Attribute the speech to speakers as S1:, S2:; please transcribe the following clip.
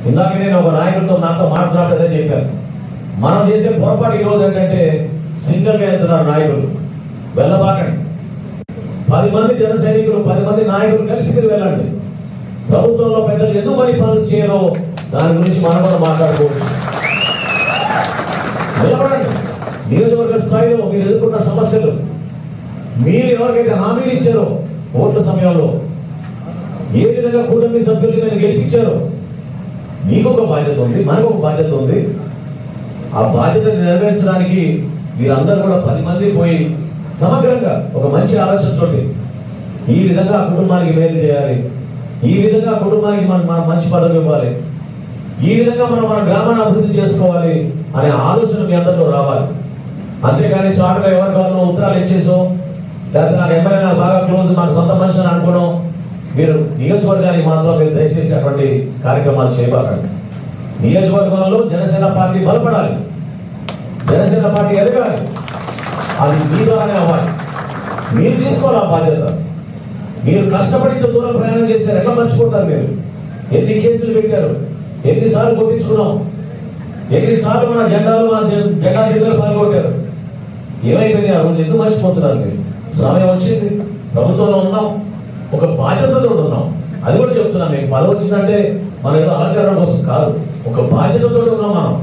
S1: ఇందాక నేను ఒక నాయకుడితో నాతో మాట్లాడేదే చెప్పాను. మనం చేసే పొరపాటు ఈ రోజు ఏంటంటే సింగిల్ గా వెళ్తున్నారు నాయకులు. వెళ్ళబాకండి. 10 మంది జన సైనికులు, 10 మంది నాయకులు కలిసి మీరు వెళ్ళండి. ప్రభుత్వంలో పెద్దలు ఎందుకు మరి పనులు చేయరో దాని గురించి మనం కూడా మాట్లాడుకోవచ్చు. నిలబడండి. నియోజకవర్గ స్థాయిలో మీరు ఎదుర్కొన్న సమస్యలు, మీరు ఎవరికైతే హామీలు ఇచ్చారో ఓట్ల సమయంలో, ఏ విధంగా కూటమి సభ్యులు మీరు గెలిపించారో, మీకు ఒక బాధ్యత ఉంది, మనకు ఒక బాధ్యత ఉంది. ఆ బాధ్యతను నెరవేర్చడానికి మీరందరూ కూడా 10 మంది పోయి సమగ్రంగా ఒక మంచి ఆలోచనతో ఈ విధంగా కుటుంబానికి మేలు చేయాలి, ఈ విధంగా కుటుంబానికి మనం మంచి పదవి ఇవ్వాలి, ఈ విధంగా మనం మన గ్రామాన్ని అభివృద్ధి చేసుకోవాలి అనే ఆలోచన మీ అందరిలో రావాలి. అంతేగాని చాటుగా ఎవరి కావాలో ఉత్తరాలు ఇచ్చేసో, లేకపోతే నాకు ఎమ్మెల్యే నాకు బాగా క్లోజ్, మాకు సొంత మనిషి అని అనుకోవడం, మీరు నియోజకవర్గానికి మాత్రం మీరు దయచేసి అటువంటి కార్యక్రమాలు చేయబాకండి. నియోజకవర్గంలో జనసేన పార్టీ బలపడాలి, జనసేన పార్టీ ఎదగాలి. అది మీ ద్వారానే అవ్వాలి. మీరు తీసుకోవాలి ఆ బాధ్యత. మీరు కష్టపడి ఇంత దూరం ప్రయాణం చేశారు, ఎట్లా మర్చిపోతారు? మీరు ఎన్ని కేసులు పెట్టారు, ఎన్నిసార్లు కొట్టించుకున్నాం, ఎన్నిసార్లు మన జెండాలు జెండా దిగులు పాల్గొట్టారు. ఏమైపోయింది ఆ రోజు? ఎందుకు మర్చిపోతున్నారు మీరు? సమయం వచ్చింది, ప్రభుత్వంలో ఉన్నాం, ఒక బాధ్యతతో ఉన్నాం. అది కూడా చెప్తున్నాం. మీకు పదవి వచ్చిందంటే మన ఏదో అలంకరణ కోసం కాదు, ఒక బాధ్యతతో ఉన్నాం మనం.